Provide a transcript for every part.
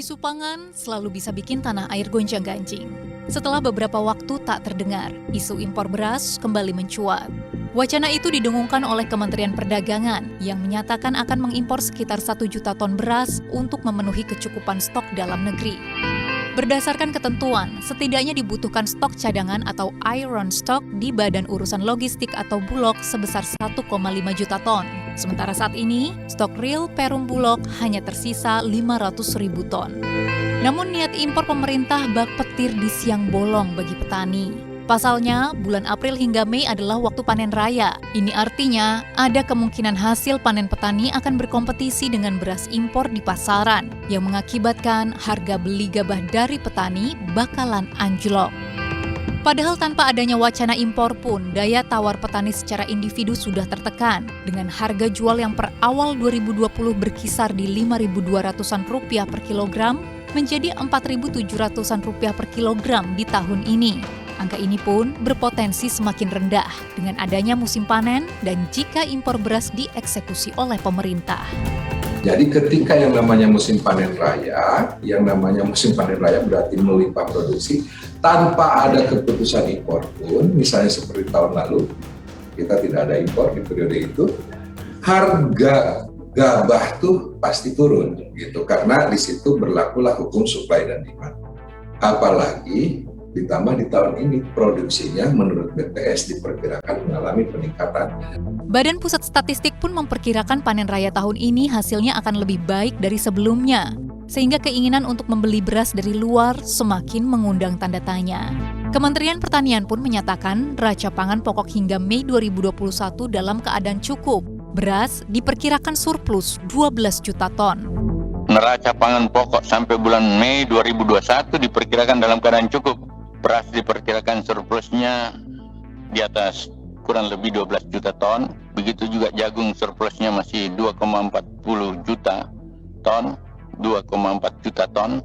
Isu pangan selalu bisa bikin tanah air gonjang-ganjing. Setelah beberapa waktu tak terdengar, isu impor beras kembali mencuat. Wacana itu didengungkan oleh Kementerian Perdagangan yang menyatakan akan mengimpor sekitar 1 juta ton beras untuk memenuhi kecukupan stok dalam negeri. Berdasarkan ketentuan, setidaknya dibutuhkan stok cadangan atau iron stock di Badan Urusan Logistik atau Bulog sebesar 1,5 juta ton. Sementara saat ini, stok real Perum Bulog hanya tersisa 500.000 ton. Namun niat impor pemerintah bak petir di siang bolong bagi petani. Pasalnya, bulan April hingga Mei adalah waktu panen raya. Ini artinya ada kemungkinan hasil panen petani akan berkompetisi dengan beras impor di pasaran, yang mengakibatkan harga beli gabah dari petani bakalan anjlok. Padahal tanpa adanya wacana impor pun, daya tawar petani secara individu sudah tertekan, dengan harga jual yang per awal 2020 berkisar di Rp5.200-an per kilogram, menjadi Rp4.700-an per kilogram di tahun ini. Angka ini pun berpotensi semakin rendah dengan adanya musim panen dan jika impor beras dieksekusi oleh pemerintah. Jadi ketika yang namanya musim panen raya berarti melimpah produksi, tanpa ada keputusan impor pun, misalnya seperti tahun lalu, kita tidak ada impor di periode itu, harga gabah tuh pasti turun gitu, karena di situ berlakulah hukum supply dan demand. Apalagi ditambah di tahun ini produksinya menurut BPS diperkirakan mengalami peningkatan. Badan Pusat Statistik pun memperkirakan panen raya tahun ini hasilnya akan lebih baik dari sebelumnya, sehingga keinginan untuk membeli beras dari luar semakin mengundang tanda tanya. Kementerian Pertanian pun menyatakan neraca pangan pokok hingga Mei 2021 dalam keadaan cukup. Beras diperkirakan surplus 12 juta ton. Neraca pangan pokok sampai bulan Mei 2021 diperkirakan dalam keadaan cukup. Beras diperkirakan surplusnya di atas kurang lebih 12 juta ton. Begitu juga jagung surplusnya masih 2,40 juta ton, 2,4 juta ton.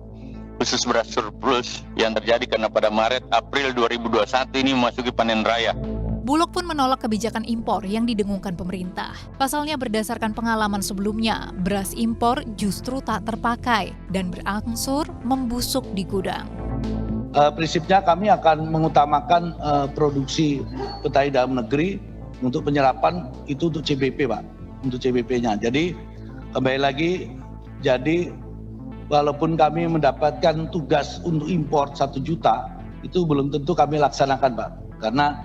Khusus beras surplus yang terjadi karena pada Maret, April 2021 ini memasuki panen raya. Bulog pun menolak kebijakan impor yang didengungkan pemerintah. Pasalnya berdasarkan pengalaman sebelumnya, beras impor justru tak terpakai dan berangsur membusuk di gudang. Prinsipnya kami akan mengutamakan produksi petani dalam negeri untuk penyerapan itu untuk CBP, Pak, untuk CBP-nya. Jadi kembali lagi, jadi walaupun kami mendapatkan tugas untuk impor 1 juta, itu belum tentu kami laksanakan, Pak, karena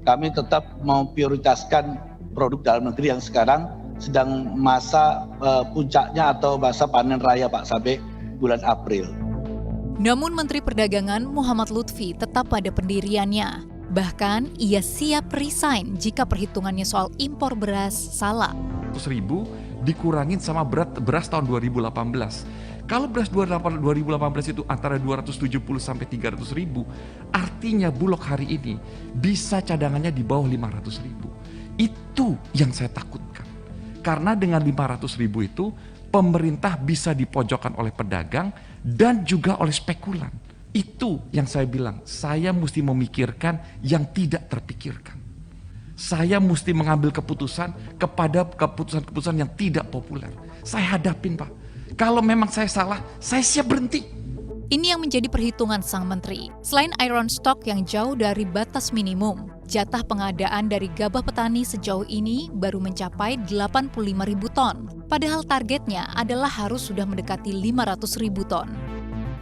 kami tetap mau prioritaskan produk dalam negeri yang sekarang sedang masa puncaknya atau masa panen raya, Pak, sampai bulan April. Namun Menteri Perdagangan Muhammad Lutfi tetap pada pendiriannya. Bahkan ia siap resign jika perhitungannya soal impor beras salah. 100.000 dikurangin sama beras tahun 2018. Kalau beras 2018 itu antara 270 sampai 300.000, artinya Bulog hari ini bisa cadangannya di bawah 500.000. Itu yang saya takutkan. Karena dengan 500.000 itu pemerintah bisa dipojokkan oleh pedagang dan juga oleh spekulan. Itu yang saya bilang, saya mesti memikirkan yang tidak terpikirkan. Saya mesti mengambil keputusan kepada keputusan-keputusan yang tidak populer. Saya hadapin, Pak. Kalau memang saya salah, saya siap berhenti. Ini yang menjadi perhitungan sang menteri. Selain iron stock yang jauh dari batas minimum, jatah pengadaan dari gabah petani sejauh ini baru mencapai 85.000 ton. Padahal targetnya adalah harus sudah mendekati 500.000 ton.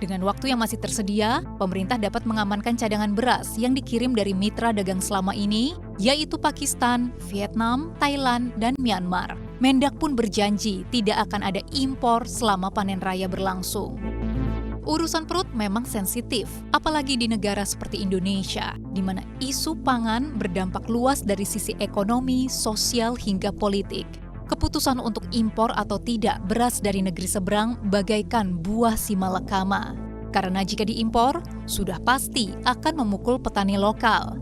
Dengan waktu yang masih tersedia, pemerintah dapat mengamankan cadangan beras yang dikirim dari mitra dagang selama ini, yaitu Pakistan, Vietnam, Thailand, dan Myanmar. Mendak pun berjanji tidak akan ada impor selama panen raya berlangsung. Urusan perut memang sensitif, apalagi di negara seperti Indonesia, di mana isu pangan berdampak luas dari sisi ekonomi, sosial, hingga politik. Keputusan untuk impor atau tidak beras dari negeri seberang bagaikan buah si malakama. Karena jika diimpor, sudah pasti akan memukul petani lokal.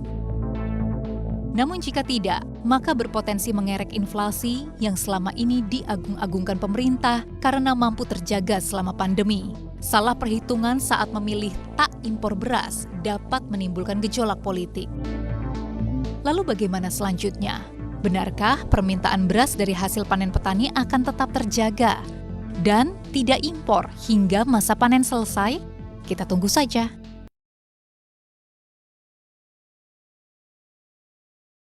Namun jika tidak, maka berpotensi mengerek inflasi yang selama ini diagung-agungkan pemerintah karena mampu terjaga selama pandemi. Salah perhitungan saat memilih tak impor beras dapat menimbulkan gejolak politik. Lalu bagaimana selanjutnya? Benarkah permintaan beras dari hasil panen petani akan tetap terjaga? Dan tidak impor hingga masa panen selesai? Kita tunggu saja.